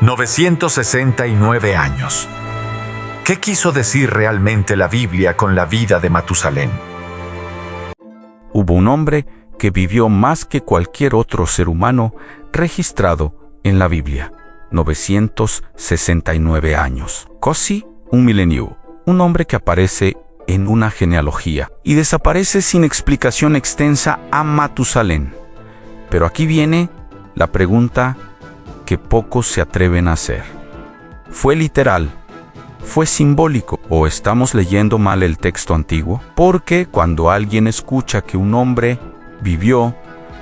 969 años. ¿Qué quiso decir realmente la Biblia con la vida de Matusalén? Hubo un hombre que vivió más que cualquier otro ser humano registrado en la Biblia. 969 años. Casi un milenio. Un hombre que aparece en una genealogía y desaparece sin explicación extensa a Matusalén. Pero aquí viene la pregunta que pocos se atreven a hacer. ¿Fue literal? ¿Fue simbólico? ¿O estamos leyendo mal el texto antiguo? Porque cuando alguien escucha que un hombre vivió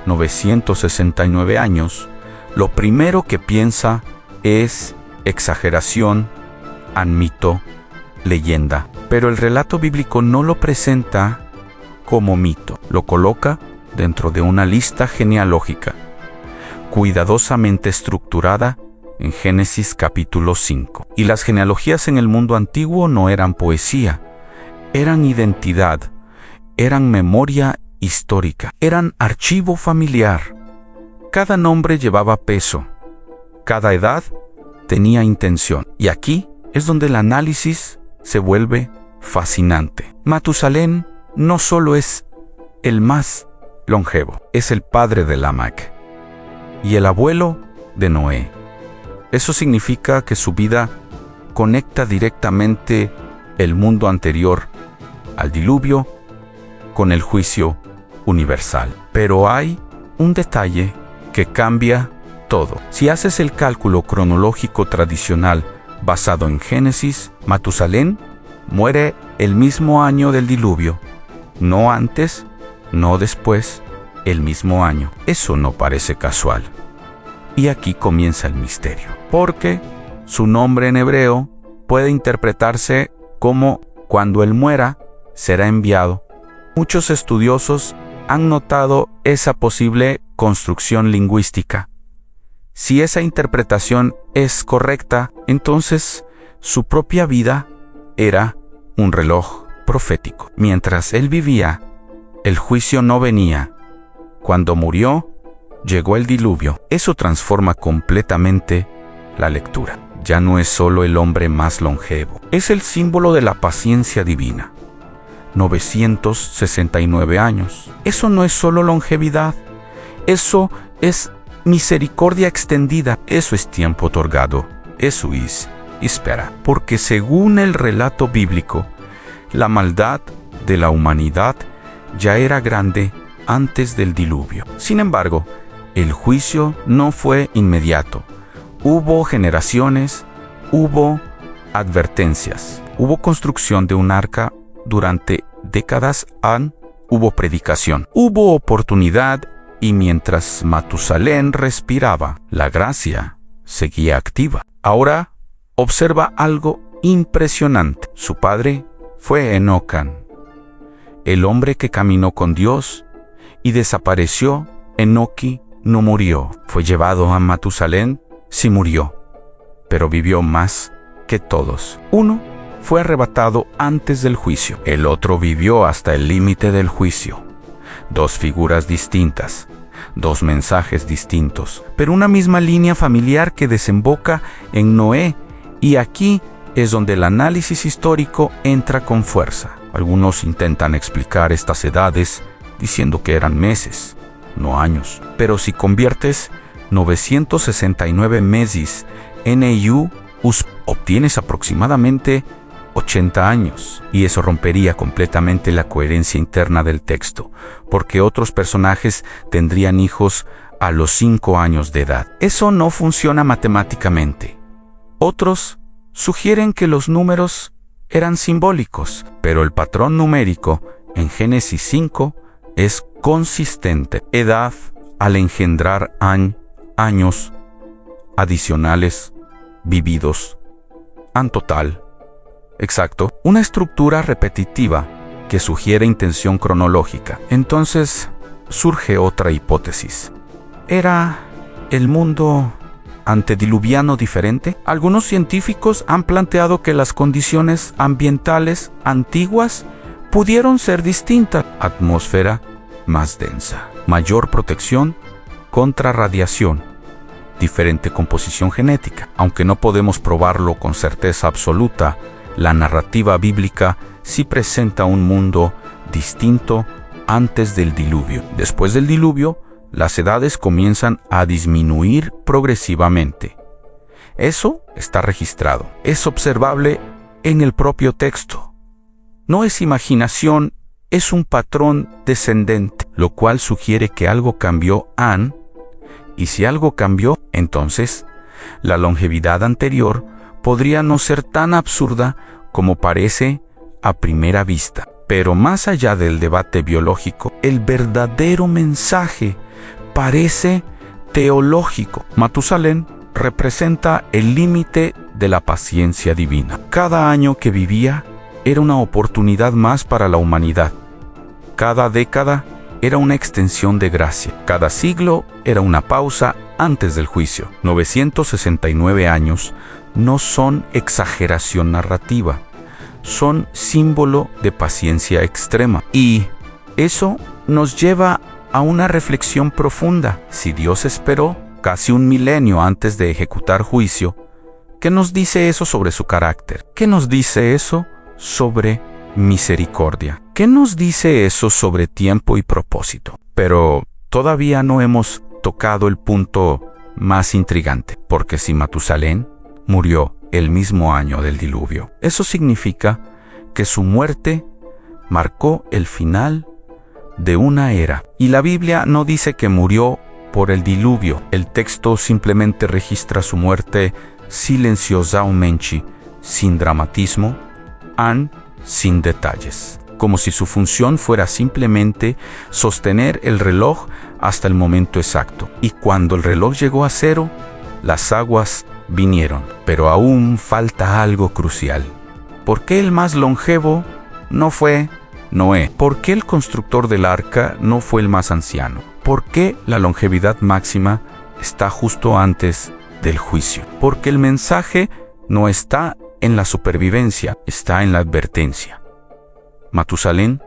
969 años, lo primero que piensa es exageración, mito, leyenda. Pero el relato bíblico no lo presenta como mito, lo coloca dentro de una lista genealógica, cuidadosamente estructurada en Génesis capítulo 5. Y las genealogías en el mundo antiguo no eran poesía, eran identidad, eran memoria histórica, eran archivo familiar. Cada nombre llevaba peso, cada edad tenía intención. Y aquí es donde el análisis se vuelve fascinante. Matusalén no solo es el más longevo, es el padre de Lamec y el abuelo de Noé. Eso significa que su vida conecta directamente el mundo anterior al diluvio con el juicio universal. Pero hay un detalle que cambia todo. Si haces el cálculo cronológico tradicional basado en Génesis, Matusalén muere el mismo año del diluvio, no antes, no después, el mismo año. Eso no parece casual. Y aquí comienza el misterio, porque su nombre en hebreo puede interpretarse como cuando él muera, será enviado. Muchos estudiosos han notado esa posible construcción lingüística. Si esa interpretación es correcta, entonces su propia vida era un reloj profético. Mientras él vivía, el juicio no venía. Cuando murió, llegó el diluvio. Eso transforma completamente la lectura. Ya no es solo el hombre más longevo, es el símbolo de la paciencia divina. 969 años. Eso no es solo longevidad, eso es misericordia extendida, eso es tiempo otorgado, eso es espera. Porque según el relato bíblico, la maldad de la humanidad ya era grande antes del diluvio. Sin embargo, el juicio no fue inmediato. Hubo generaciones, hubo advertencias, hubo construcción de un arca durante décadas, hubo predicación, hubo oportunidad, y mientras Matusalén respiraba, la gracia seguía activa. Ahora observa algo impresionante. Su padre fue Enocán, el hombre que caminó con Dios y desapareció. Enoqui no murió, fue llevado a Matusalén, sí murió, pero vivió más que todos. Uno fue arrebatado antes del juicio, el otro vivió hasta el límite del juicio. Dos figuras distintas, dos mensajes distintos, pero una misma línea familiar que desemboca en Noé, y aquí es donde el análisis histórico entra con fuerza. Algunos intentan explicar estas edades diciendo que eran meses, no años. Pero si conviertes 969 meses en EU, obtienes aproximadamente 80 años. Y eso rompería completamente la coherencia interna del texto, porque otros personajes tendrían hijos a los 5 años de edad. Eso no funciona matemáticamente. Otros sugieren que los números eran simbólicos, pero el patrón numérico en Génesis 5 es consistente. Edad al engendrar años adicionales vividos, en total. Exacto, una estructura repetitiva que sugiere intención cronológica. Entonces surge otra hipótesis. ¿Era el mundo antediluviano diferente? Algunos científicos han planteado que las condiciones ambientales antiguas pudieron ser distintas. Atmósfera más densa, mayor protección contra radiación, diferente composición genética. Aunque no podemos probarlo con certeza absoluta, la narrativa bíblica sí presenta un mundo distinto antes del diluvio. Después del diluvio, las edades comienzan a disminuir progresivamente. Eso está registrado, es observable en el propio texto. No es imaginación, es un patrón descendente, lo cual sugiere que algo cambió y si algo cambió, entonces la longevidad anterior podría no ser tan absurda como parece a primera vista. Pero más allá del debate biológico, el verdadero mensaje parece teológico. Matusalén representa el límite de la paciencia divina. Cada año que vivía era una oportunidad más para la humanidad. Cada década era una extensión de gracia. Cada siglo era una pausa antes del juicio. 969 años no son exageración narrativa, son símbolo de paciencia extrema. Y eso nos lleva a una reflexión profunda. Si Dios esperó casi un milenio antes de ejecutar juicio, ¿qué nos dice eso sobre su carácter? ¿Qué nos dice eso sobre misericordia? ¿Qué nos dice eso sobre tiempo y propósito? Pero todavía no hemos tocado el punto más intrigante, porque si Matusalén murió el mismo año del diluvio, eso significa que su muerte marcó el final de una era. Y la Biblia no dice que murió por el diluvio. El texto simplemente registra su muerte silenciosamente, sin dramatismo, sin detalles, como si su función fuera simplemente sostener el reloj hasta el momento exacto. Y cuando el reloj llegó a cero, las aguas vinieron. Pero aún falta algo crucial. ¿Por qué el más longevo no fue Noé? ¿Por qué el constructor del arca no fue el más anciano? ¿Por qué la longevidad máxima está justo antes del juicio? Porque el mensaje no está en la supervivencia, está en la advertencia. Matusalén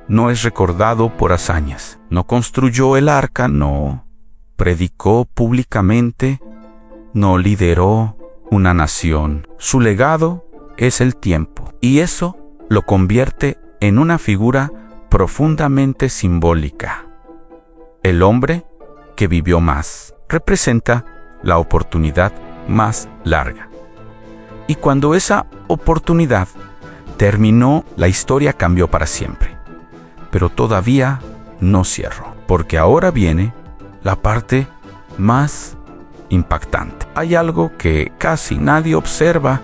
no es recordado por hazañas. No construyó el arca, no predicó públicamente, no lideró una nación. Su legado es el tiempo, y eso lo convierte en una figura profundamente simbólica. El hombre que vivió más representa la oportunidad más larga. Y cuando esa oportunidad terminó, la historia cambió para siempre. Pero todavía no cierro, porque ahora viene la parte más impactante. Hay algo que casi nadie observa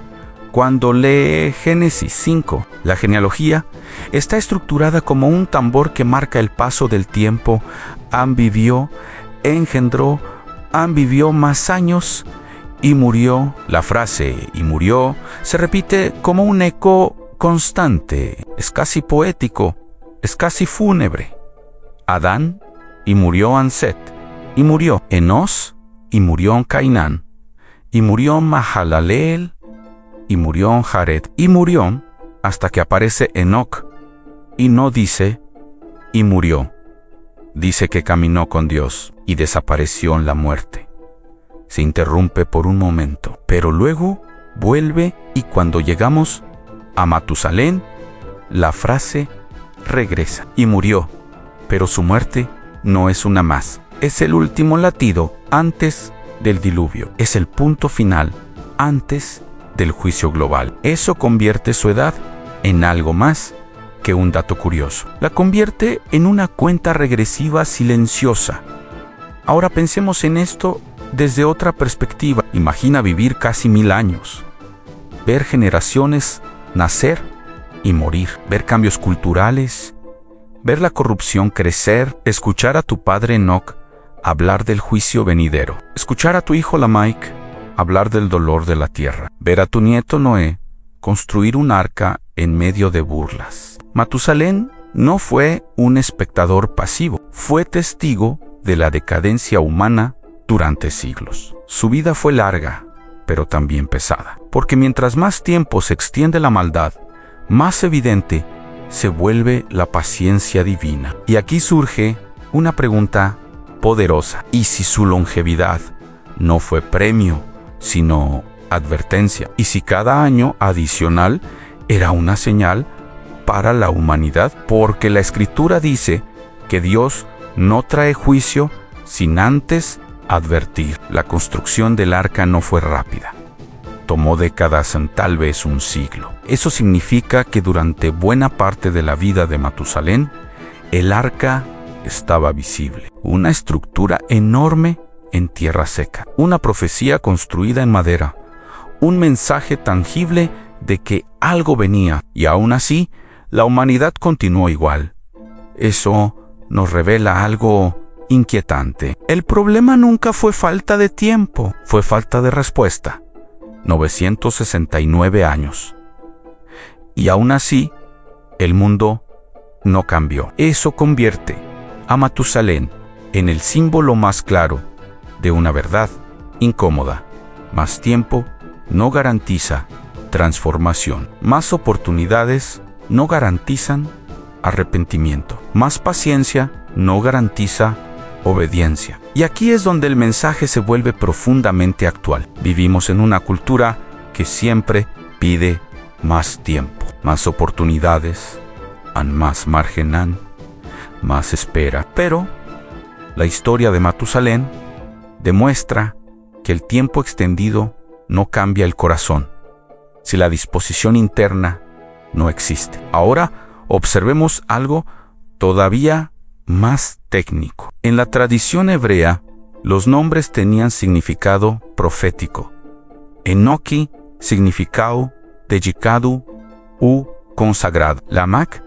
cuando lee Génesis 5. La genealogía está estructurada como un tambor que marca el paso del tiempo. Vivió, engendró, vivió más años y murió. La frase "y murió" se repite como un eco constante. Es casi poético, es casi fúnebre. Adán y murió Set, y murió Enos y murió Cainán, y murió Mahalaleel y murió Jared, y murió hasta que aparece Enoc, y no dice "y murió", dice que caminó con Dios y desapareció en la muerte. Se interrumpe por un momento, pero luego vuelve, y cuando llegamos a Matusalén, la frase regresa. Y murió, pero su muerte no es una más. Es el último latido antes del diluvio. Es el punto final antes del juicio global. Eso convierte su edad en algo más que un dato curioso. La convierte en una cuenta regresiva silenciosa. Ahora pensemos en esto desde otra perspectiva. Imagina vivir casi 1000 años, ver generaciones nacer y morir, ver cambios culturales, ver la corrupción crecer, escuchar a tu padre Enoc hablar del juicio venidero, escuchar a tu hijo Lamaic hablar del dolor de la tierra, ver a tu nieto Noé construir un arca en medio de burlas. Matusalén no fue un espectador pasivo, fue testigo de la decadencia humana durante siglos. Su vida fue larga, pero también pesada, porque mientras más tiempo se extiende la maldad, más evidente se vuelve la paciencia divina. Y aquí surge una pregunta poderosa. ¿Y si su longevidad no fue premio, sino advertencia. Y si cada año adicional era una señal para la humanidad, porque la Escritura dice que Dios no trae juicio sin antes advertir. La construcción del arca no fue rápida. Tomó décadas, tal vez un siglo. Eso significa que durante buena parte de la vida de Matusalén, el arca estaba visible. Una estructura enorme en tierra seca. Una profecía construida en madera. Un mensaje tangible de que algo venía. Y aún así, la humanidad continuó igual. Eso nos revela algo inquietante. El problema nunca fue falta de tiempo, fue falta de respuesta. 969 años. Y aún así, el mundo no cambió. Eso convierte a Matusalén en el símbolo más claro de una verdad incómoda. Más tiempo no garantiza transformación. Más oportunidades no garantizan arrepentimiento. Más paciencia no garantiza obediencia. Y aquí es donde el mensaje se vuelve profundamente actual. Vivimos en una cultura que siempre pide más tiempo, más oportunidades, más margen, más espera. Pero la historia de Matusalén demuestra que el tiempo extendido no cambia el corazón, si la disposición interna no existe. Ahora observemos algo todavía más técnico. En la tradición hebrea, los nombres tenían significado profético. Enoki, significado dedicado u consagrado. Lamach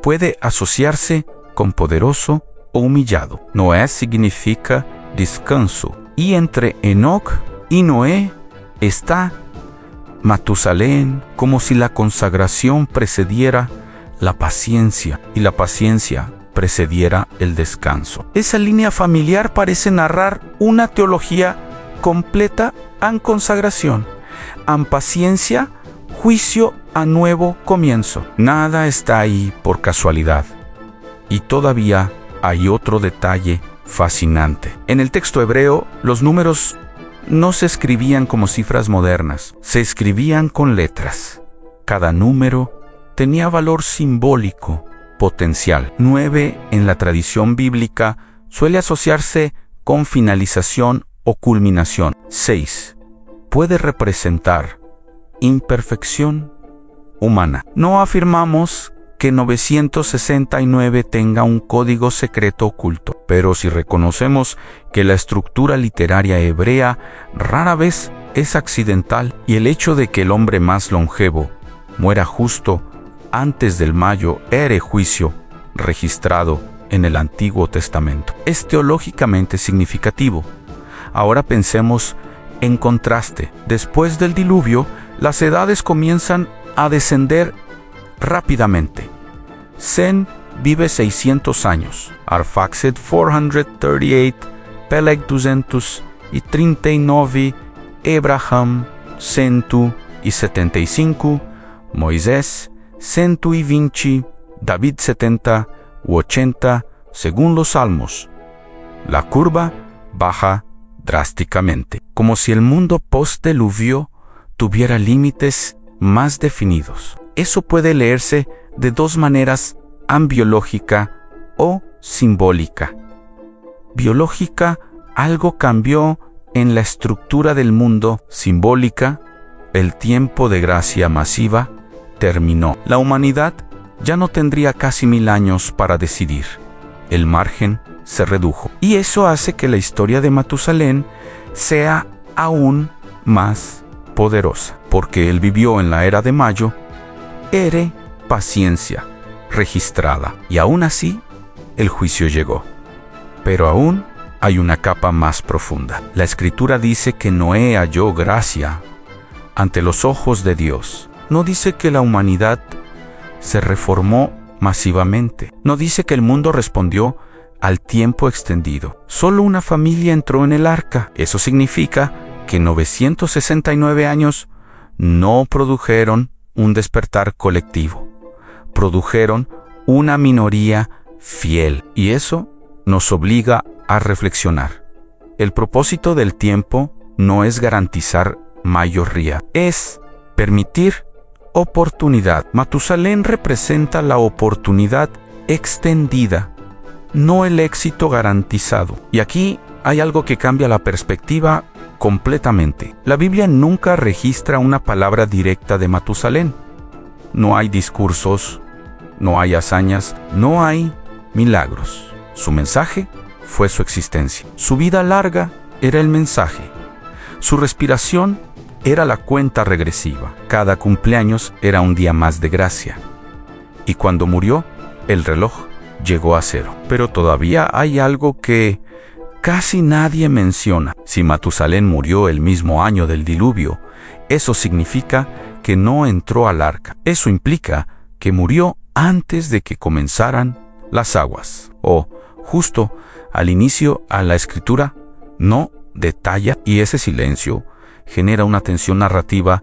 puede asociarse con poderoso o humillado. Noé significa descanso. Y entre Enoc y Noé está Matusalén, como si la consagración precediera la paciencia y la paciencia precediera el descanso. Esa línea familiar parece narrar una teología completa en consagración, en paciencia, juicio a nuevo comienzo. Nada está ahí por casualidad. Y todavía hay otro detalle fascinante. En el texto hebreo, los números no se escribían como cifras modernas, se escribían con letras. Cada número tenía valor simbólico, potencial. 9 en la tradición bíblica suele asociarse con finalización o culminación. 6 puede representar imperfección humana. No afirmamos que 969 tenga un código secreto oculto, pero si reconocemos que la estructura literaria hebrea rara vez es accidental y el hecho de que el hombre más longevo muera justo antes del mayo ere juicio registrado en el Antiguo Testamento es teológicamente significativo. Ahora pensemos en contraste. Después del diluvio, las edades comienzan a descender rápidamente. Sem vive 600 años, Arphaxad 438, Peleg 239, Abraham 175, Moisés 120, David 70 u 80, según los Salmos. La curva baja drásticamente, como si el mundo post-diluvio tuviera límites más definidos. Eso puede leerse de dos maneras, biológica o simbólica. Biológica, algo cambió en la estructura del mundo. Simbólica, el tiempo de gracia masiva terminó. La humanidad ya no tendría casi 1000 años para decidir. El margen se redujo. Y eso hace que la historia de Matusalén sea aún más poderosa, porque él vivió en la era de Mayo, ere paciencia registrada, y aún así el juicio llegó. Pero aún hay una capa más profunda. La Escritura dice que Noé halló gracia ante los ojos de Dios. No dice que la humanidad se reformó masivamente. No dice que el mundo respondió al tiempo extendido. Solo una familia entró en el arca. Eso significa que 969 años no produjeron un despertar colectivo. Produjeron una minoría fiel. Y eso nos obliga a reflexionar. El propósito del tiempo no es garantizar mayoría, es permitir oportunidad. Matusalén representa la oportunidad extendida, no el éxito garantizado. Y aquí hay algo que cambia la perspectiva completamente. La Biblia nunca registra una palabra directa de Matusalén. No hay discursos, no hay hazañas, no hay milagros. Su mensaje fue su existencia. Su vida larga era el mensaje. Su respiración era la cuenta regresiva. Cada cumpleaños era un día más de gracia. Y cuando murió, el reloj llegó a cero. Pero todavía hay algo que casi nadie menciona. Si Matusalén murió el mismo año del diluvio, eso significa que no entró al arca. Eso implica que murió antes de que comenzaran las aguas. O, justo al inicio a la escritura, no detalla, y ese silencio genera una tensión narrativa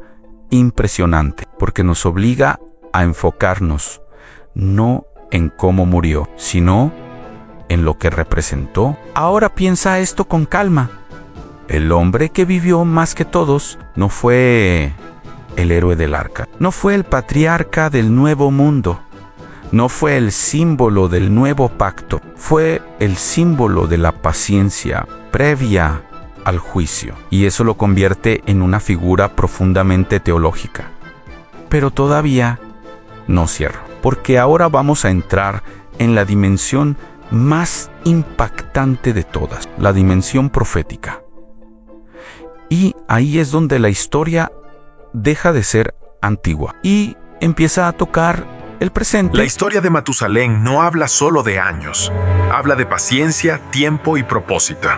impresionante, porque nos obliga a enfocarnos no en cómo murió, sino en lo que representó. Ahora piensa esto con calma. El hombre que vivió más que todos no fue el héroe del arca, no fue el patriarca del nuevo mundo, no fue el símbolo del nuevo pacto, fue el símbolo de la paciencia previa al juicio. Y eso lo convierte en una figura profundamente teológica. Pero todavía no cierro, porque ahora vamos a entrar en la dimensión más impactante de todas, la dimensión profética. Y ahí es donde la historia deja de ser antigua y empieza a tocar el presente. La historia de Matusalén no habla solo de años, habla de paciencia, tiempo y propósito.